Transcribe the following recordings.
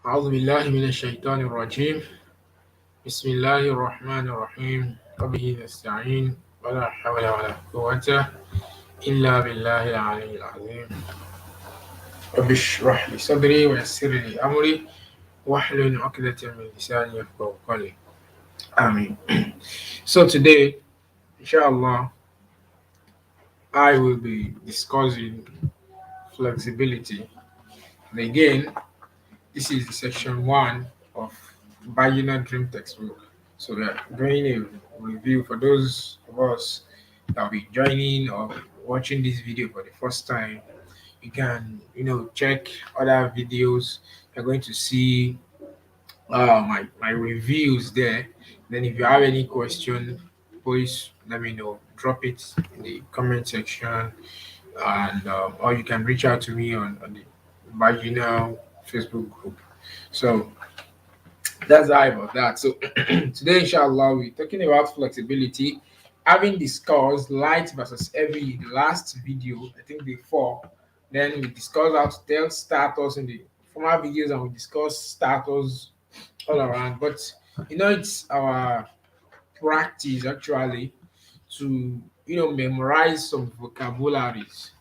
أعوذ بالله من الشيطان الرجيم. بسم الله الرحمن الرحيم وبه نستعين ولا حول ولا قوة إلا بالله العلي العظيم. رب اشرح لي صدري ويسر لي أمري واحلل عقدة من لساني يفقهوا قولي. Amen. So today, inshallah, I will be discussing flexibility. And again, this is section one of Bayyinah Dream Textbook. So we are doing a review for those of us that will be joining or watching this video for the first time. You can, check other videos. You're going to see my reviews there. Then if you have any question, please let me know. Drop it in the comment section, and or you can reach out to me on the Bayyinah Facebook group. So that's how about that. So today, inshallah, we're talking about flexibility. Having discussed light versus heavy in the last video, I think before, then we discussed how to tell status in the former videos, and we discussed status all around. But it's our practice actually to memorize some vocabularies.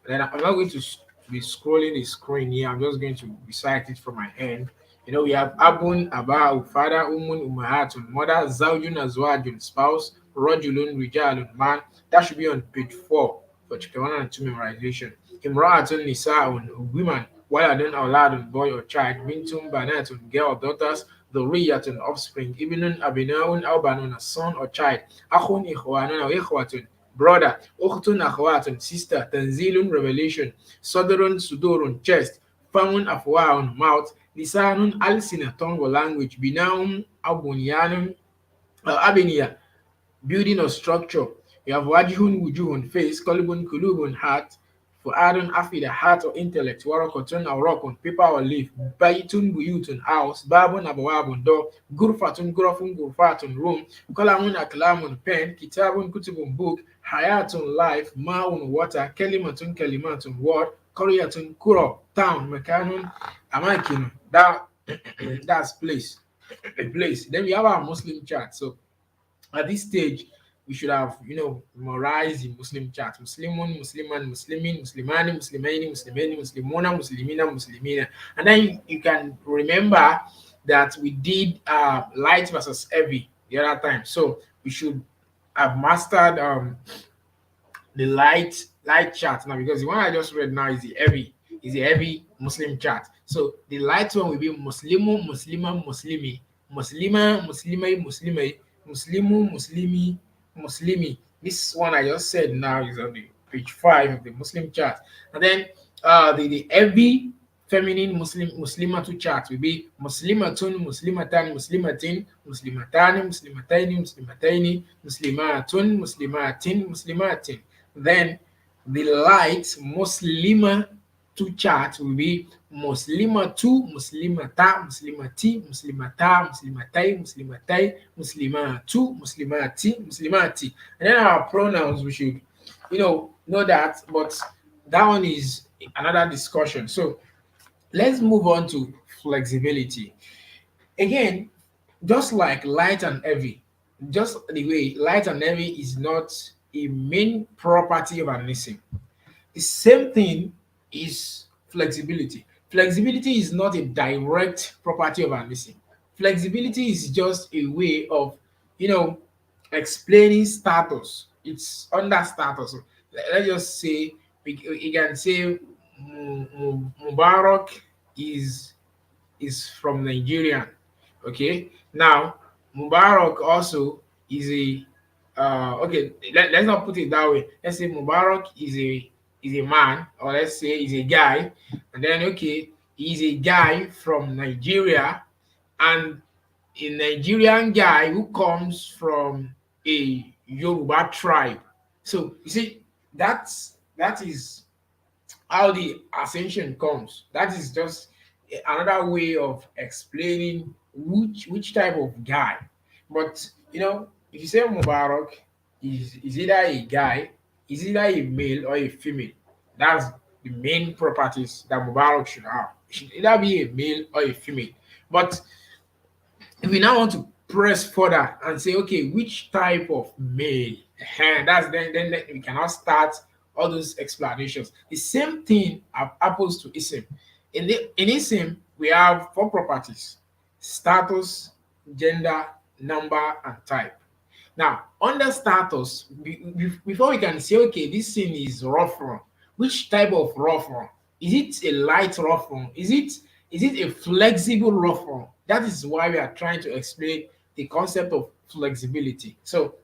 And then I'm not going to be scrolling the screen here. I'm just going to recite it from my end. We have abun, aba'u, father, umun, umahatun, mother, zawjun, azwajun, spouse, rajulun, rijalun, man. That should be on page 4 for chapter 1 and 2 memorization. Imra'atun, nisa'un, women, waladun, awladun, boy or child, bintun, banatun, girl or daughters, dhurriyatun, offspring, ibnun, abinaun, aw banun, a son or child, akhun, ikhwanun, aw ikhwatun, brother, ukhtun, akhwatun, sister, tanzilun, revelation, sadrun, sudurun, chest, famun, afwaun, mouth, lisanun, alsina, tongue or language, binaum, abunyanun, abiniya, building or structure. You have wajihun, wujuhun, face, kolibun, kulubun, heart, fu'adun, afida, heart or intellect, warakotun, awrakun, paper or leaf, bayitun, buyutun, house, babun, abawabun, door, gurfatun, gurafun, gurfatun, room, kolamun, aklamun, pen, kitabun, kutubun, book, hayatun, life, maun, water, kelimatun, kelimatun, word, koryatun, kuro, town, mekanun, amakin, that that's place, a place. Then we have our Muslim chart. So at this stage, we should have, memorized the Muslim chart. Muslimun, Musliman, Muslimin, Muslimani, Muslimaini, Muslimani, Muslimuna, Muslimina, Muslimina. And then you can remember that we did light versus heavy the other time. So we should have mastered the light chart now, because the one I just read now is a heavy Muslim chart. So the light one will be Muslimu, Muslima, Muslimi, Muslima, Muslimai, Muslimai, Muslimu, Muslimi, Muslimi. This one I just said now is on the page 5 of the Muslim chart. And then the heavy feminine Muslimatu chart will be Muslimatun, Muslimatan, Muslimatin, Muslimatani, Muslimataini, Muslimataini, Muslimatun, Muslimatin, Muslimatin. Then the light Muslima to chart will be Muslima to Muslimata, Muslimati, Muslimata, Muslimatai, Muslimatai, Muslimatu, Muslimati, Muslimati. And then our pronouns, we should, know that, but that one is another discussion. So let's move on to flexibility. Again, just like light and heavy, just the way light and heavy is not a main property of an organism. The same thing is flexibility. Flexibility is not a direct property of an organism. Flexibility is just a way of, you know, explaining status. It's under status. So, let's just say we can say Mubarak is from Nigeria. Okay, now Mubarak also is a okay. Let's not put it that way. Let's say Mubarak is a man, or let's say is a guy, and then okay, he's a guy from Nigeria, and a Nigerian guy who comes from a Yoruba tribe. So you see, that is how the ascension comes. That is just another way of explaining which type of guy. But if you say Mubarak is either a guy, is either a male or a female. That's the main properties that Mubarak should have. It should either be a male or a female. But if we now want to press further and say, okay, which type of male? That's then we cannot start all those explanations. The same thing happens to ism. In ism, we have four properties: status, gender, number, and type. Now, under status, before we can say, okay, this thing is rough run, which type of rough run? Is it a light rough run? Is it a flexible rough run? That is why we are trying to explain the concept of flexibility. So,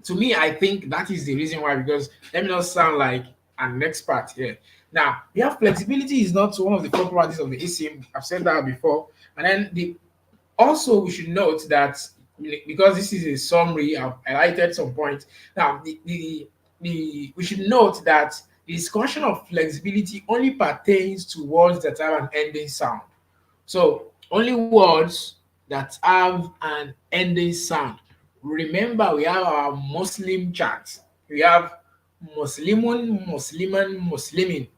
to me, I think that is the reason why, because let me not sound like an expert here. Now, we have flexibility is not one of the properties of the ACM. I've said that before. And then also we should note that, because this is a summary, I've highlighted some points. Now, we should note that the discussion of flexibility only pertains to words that have an ending sound. So only words that have an ending sound. Remember, we have our Muslim chart. We have Muslimun, Musliman, Muslimin.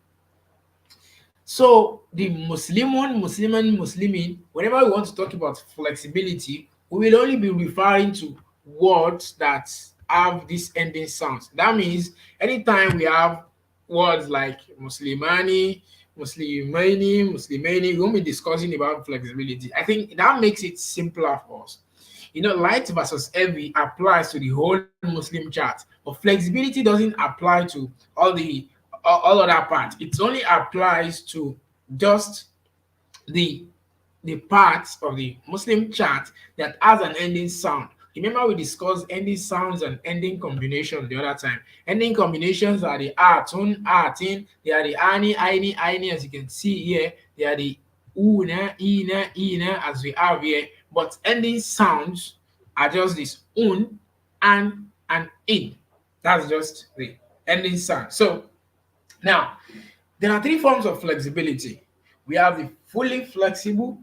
So the Muslimun, Musliman, Muslimin, whenever we want to talk about flexibility, we will only be referring to words that have this ending sounds. That means anytime we have words like Muslimani, Muslimani, Muslimani, we won't be discussing about flexibility. I think that makes it simpler for us. Light versus heavy applies to the whole Muslim chart, but flexibility doesn't apply to all other parts. It only applies to just the parts of the Muslim chart that has an ending sound. Remember, we discussed ending sounds and ending combinations the other time. Ending combinations are the atun, atin, they are the ani, aini, aini, as you can see here. They are the una, ina, ina, as we have here. But ending sounds are just this un, and in. That's just the ending sound. So now, there are three forms of flexibility. We have the fully flexible,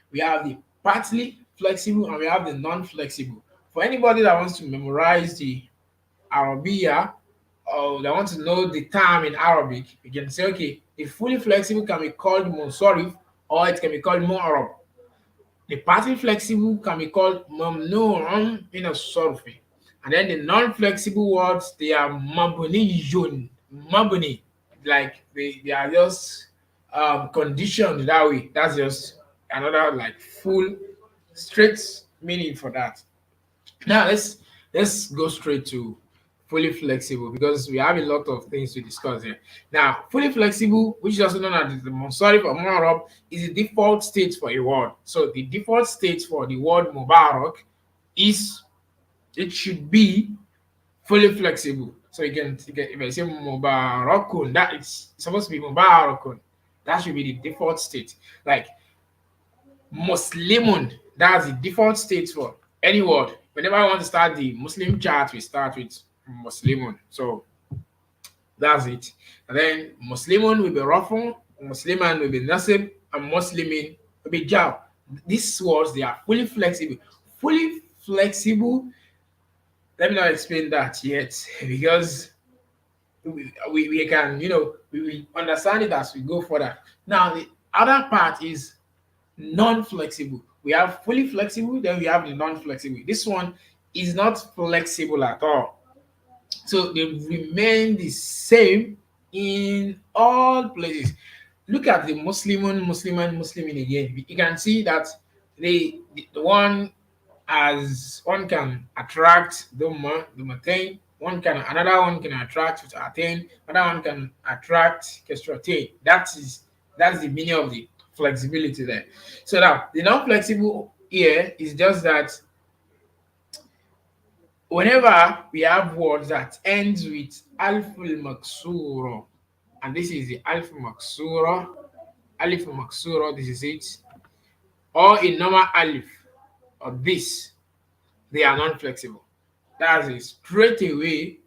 we have the partly flexible, and we have the non-flexible. For anybody that wants to memorize the Arabiya, or that wants to know the term in Arabic, you can say, okay, the fully flexible can be called Munsarif, or it can be called Mu'arab. The partly flexible can be called Mamnu'un min as-sarfi. And then the non-flexible words, they are Mabniyun. Mabni, like they are just conditioned that way. That's just another like full straight meaning for that. Now let's go straight to fully flexible, because we have a lot of things to discuss here. Now, fully flexible, which is also known as the Munsarif or Mu'arab, is the default state for a word. So the default state for the word Mubarak is, it should be fully flexible. So if I say Mubarakun, that it's supposed to be Mubarakun. That should be the default state. Like Muslimun, that's the default state for any word. Whenever I want to start the Muslim chart, we start with Muslimun. So that's it. And then Muslimun will be Rafun, Musliman will be Nasib, and Muslimin will be Jab. These words, they are fully flexible. Fully flexible, let me not explain that yet, because we can, we understand it as we go further. Now, the other part is non-flexible. We have fully flexible, then we have the non-flexible. This one is not flexible at all. So they remain the same in all places. Look at the Muslimun, Musliman, Muslimin again. You can see that the one, as one can attract the Dumatain, another one can attract with attain, another one can attract kestratain. That's the meaning of the flexibility there. So now the non-flexible here is just that whenever we have words that ends with alful maksura, and this is the alif maksura, this is it, or a normal alif, or this, they are non-flexible. That's a straight away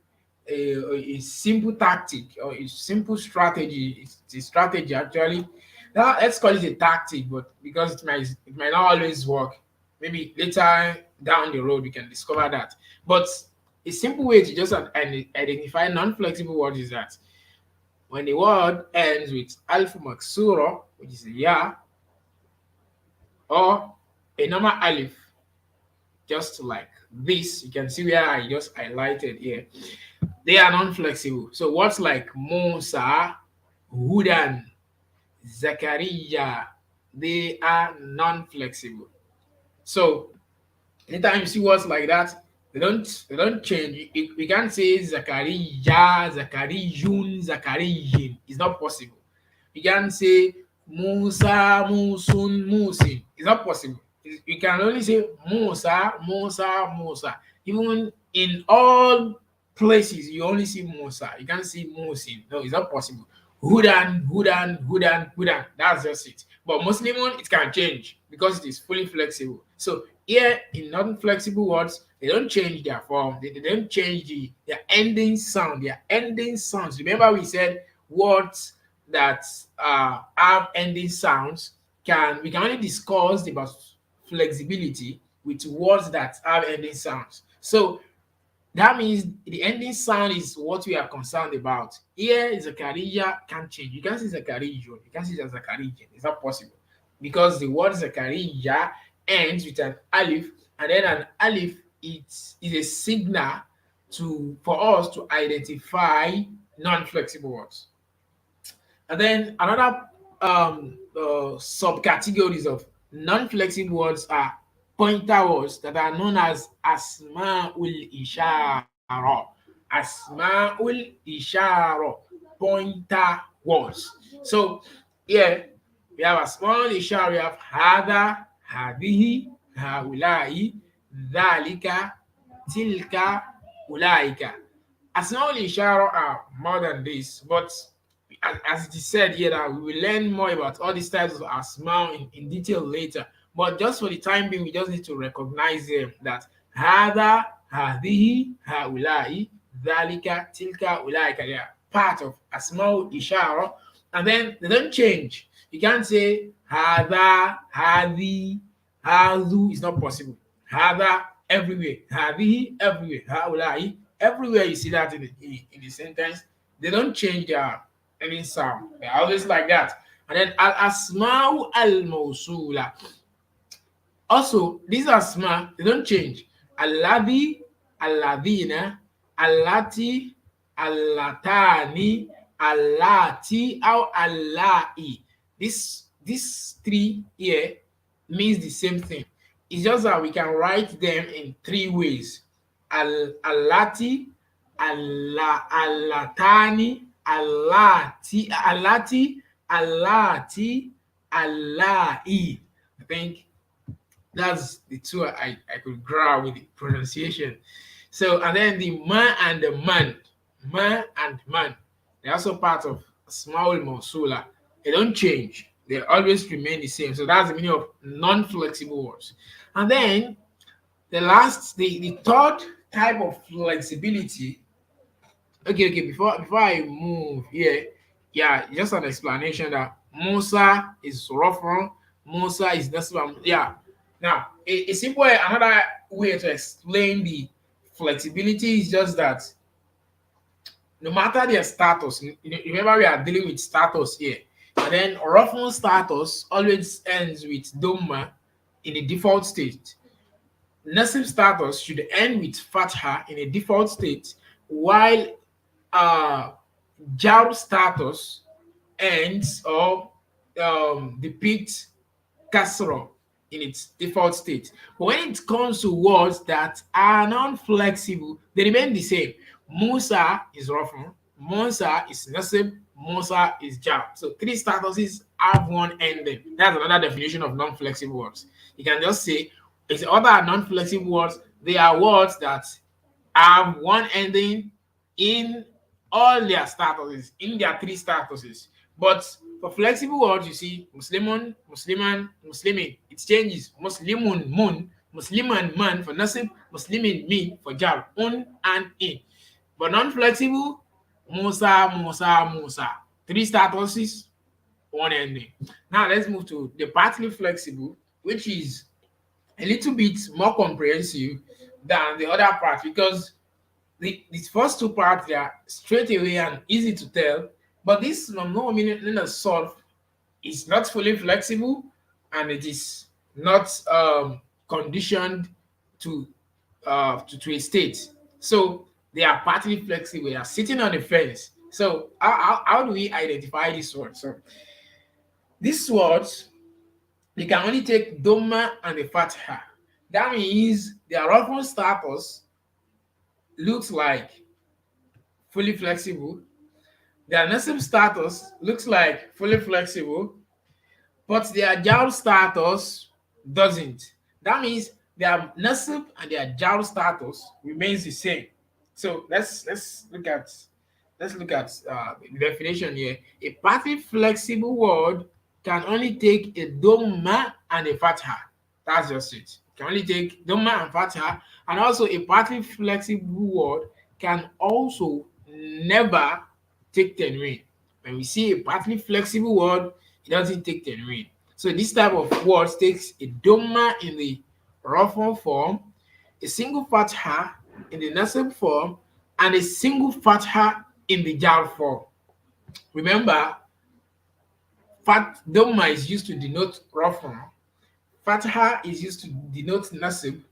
a simple tactic or a simple strategy. It's a strategy actually. Now let's call it a tactic, but because it might not always work. Maybe later down the road we can discover that. But a simple way to just identify non-flexible words is that When the word ends with alif maksura, which is a ya, or a normal alif, just like this, you can see where I just highlighted here. They are non-flexible. So words like Musa, Hudan, Zakaria, they are non-flexible. So anytime you see words like that, they don't change. We can't say Zakaria, Zakariyun, Zakariyin. It's not possible. You can't say Musa, Musun, Musin. It's not possible. You can only say Musa, Musa, Musa. Even in all places, you only see Musa. You can't see Musin. No, it's not possible. Hudan, Hudan, Hudan, Hudan. That's just it. But Muslimun, it can change because it is fully flexible. So here in non-flexible words, they don't change their form. They don't change their ending sound. Their ending sounds. Remember we said words that have ending sounds we can only discuss about flexibility with words that have ending sounds. So that means the ending sound is what we are concerned about. Here, Zakaria can't change. You can't say Zakariya. You can't say Zakariya. It's not possible because the word Zakariya ends with an alif, and then an alif is a signal for us to identify non-flexible words. And then another subcategories of non-flexible words are pointer words that are known as asma'ul ishara. Asma'ul ishara, pointer words. So here we have a small ishara. We have hada, hadihi, haulai, dhalika, tilka, ulaika. Asma'ul ishara are more than this, but as it is said here that we will learn more about all these types of asma in detail later. But just for the time being, we just need to recognize them that hada, hadihi, haulai, dhalika, tilka, ulaika. They are part of asma ishara, and then they don't change. You can't say hada, hadi, hadu. It's not possible. Hada everywhere, hadihi everywhere, haulai everywhere. You see that in the sentence. They don't change their any sound. They're always like that. And then al asma'u al mawsula. Also, these asma, they don't change. Alladhi, alladhina, allati, allatani, allati, or allai. These three here means the same thing. It's just that we can write them in three ways. Allati, allatani, allati, allai. I think that's the two I could grab with the pronunciation. So, and then the ma and the man, they're also part of small mosula. They don't change. They always remain the same. So that's the meaning of non-flexible words. And then the third type of flexibility. Okay. Before I move here, yeah, just an explanation that Musa is Rofron, Musa is Nasibam. Yeah. Now, a simple another way to explain the flexibility is just that no matter their status, remember we are dealing with status here, and then Rofron status always ends with Doma in the default state. Nasib status should end with Fatha in a default state, while uh, jar status ends or depicts kasra in its default state. But when it comes to words that are non-flexible, they remain the same. Musa is Rafun, Musa is Nasib, Musa is jar. So three statuses have one ending. That's another definition of non-flexible words. You can just say it's other non-flexible words. They are words that have one ending in all their statuses, in their three statuses. But for flexible words, you see Muslimun, Musliman, Muslimin. It changes. Muslimun, mun, Musliman, man for nasib, Muslimin, me for jar, un and in. But non-flexible, Musa, Musa, Musa. Three statuses, one ending. Now let's move to the partly flexible, which is a little bit more comprehensive than the other part because these first two parts they are straight away and easy to tell. But this mamnu solve is not fully flexible, and it is not conditioned to, to a state. So they are partly flexible. They are sitting on the fence. So how do we identify this word? So these words, they can only take Doma and the Fatha. That means their reference status looks like fully flexible. Their nasib status looks like fully flexible, but their jowl status doesn't. That means their nasib and their jowl status remains the same. So let's look at the definition here. A partly flexible word can only take a doma and a fatha. That's just it. Can only take doma and fatha, and also a partly flexible word can also never take tenwin. When we see a partly flexible word, it doesn't take tenwin. So this type of words takes a doma in the rafa form, a single fatha in the nasab form, and a single fatha in the jar form. Remember, doma is used to denote rafa, fatha is used to denote nasib,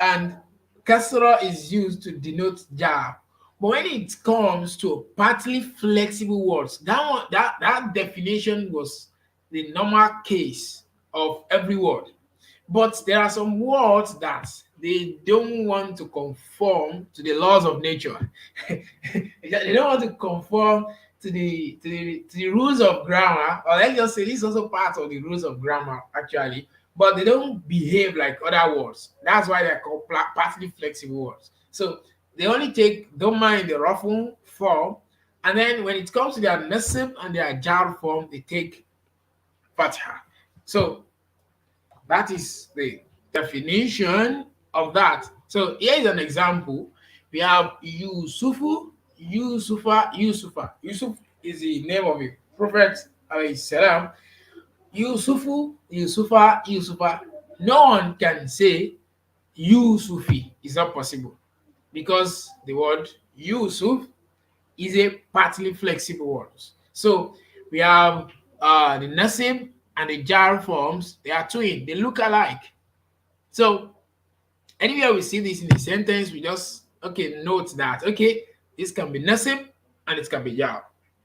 and kasra is used to denote jar. But when it comes to partly flexible words, that definition was the normal case of every word. But there are some words that they don't want to conform to the laws of nature. They don't want to conform to the rules of grammar, or let's just say this is also part of the rules of grammar actually. But they don't behave like other words. That's why they're called partly flexible words. So they only take doma in the ruffle form, and then when it comes to their nasib and their jar form, they take fatha. So that is the definition of that. So here is an example. We have Yusufu, Yusufa, Yusufa. Yusuf is the name of a prophet, alayhi salam. Yusufu, Yusufa, Yusufa. No one can say Yusufi. It's not possible because the word Yusuf is a partly flexible word. So we have the nasib and the jar forms. They are twin. They look alike. So anywhere we see this in a sentence, we just note that this can be nasib and it can be jar.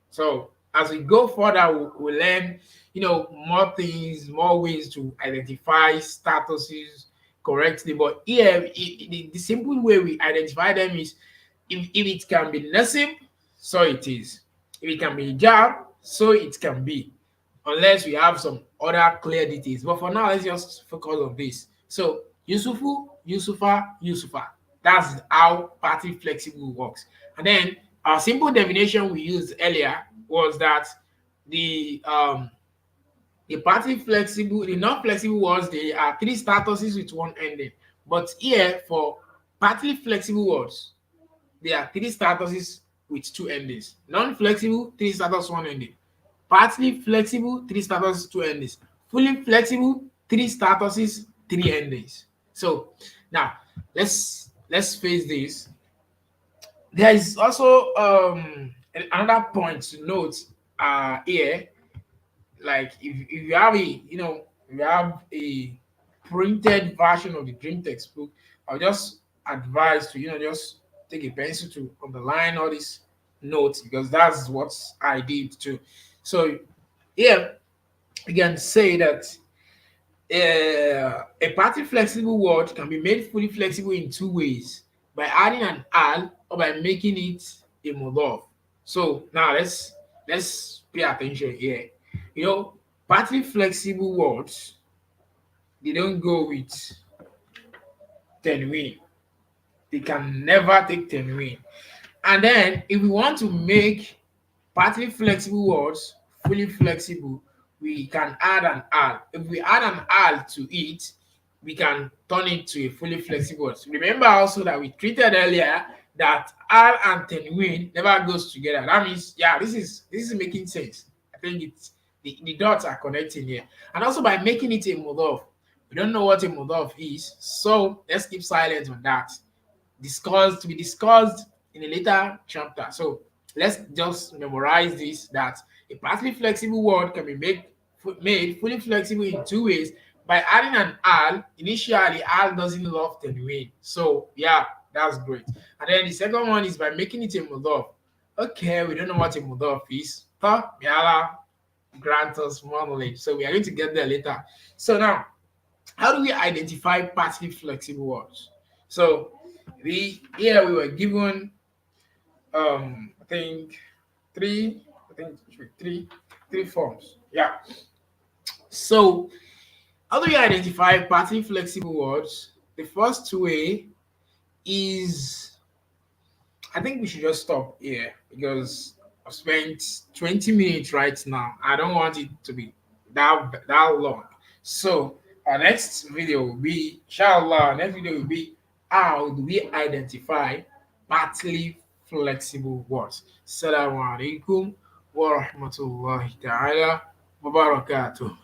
So as we go further, we'll learn more things, more ways to identify statuses correctly. But here, the simple way we identify them is if it can be nasib, so it is. If it can be jar, so it can be. Unless we have some other clear details. But for now, let's just focus on this. So Yusufu, Yusufa, Yusufa. That's how partly flexible works. And then our simple definition we used earlier was that the partly flexible, the non-flexible words, there are three statuses with one ending. But here for partly flexible words, there are three statuses with two endings. Non-flexible, three status, one ending. Partly flexible, three statuses, two endings. Fully flexible, three statuses, three endings. So now let's face this. There is also another point to note here. Like if you have a printed version of the dream textbook, I'll just advise to just take a pencil to underline all these notes, because that's what I did too. So here you can say that a partly flexible word can be made fully flexible in two ways: by adding an al or by making it a mudaf. So now let's pay attention here. Partly flexible words, they don't go with tenwin. They can never take tenwin. And then if we want to make partly flexible words fully flexible, we can add an al. If we add an al to it, we can turn it to a fully flexible word. So remember also that we treated earlier that al and tenwin never goes together. That means, this is making sense. I think it's the dots are connecting here. And also by making it a mudaf, we don't know what a mudaf is, so let's keep silent on that. To be discussed in a later chapter. So Let's just memorize this, that a partly flexible word can be made fully flexible in two ways: by adding an al. Initially, al doesn't love tanween. So yeah, that's great. And then the second one is by making it a mudaf. Okay, we don't know what a mudaf is. May Allah grant us more knowledge. So we are going to get there later. So now, how do we identify partly flexible words? So we were given I think three three forms. Yeah. So how do you identify partly flexible words? The first way is, I think we should just stop here because I've spent 20 minutes right now. I don't want it to be that long. So our next video will be, inshallah, our next video will be how do we identify partly flexible words. Assalamu alaikum wa rahmatullahi ta'ala wa barakatuh.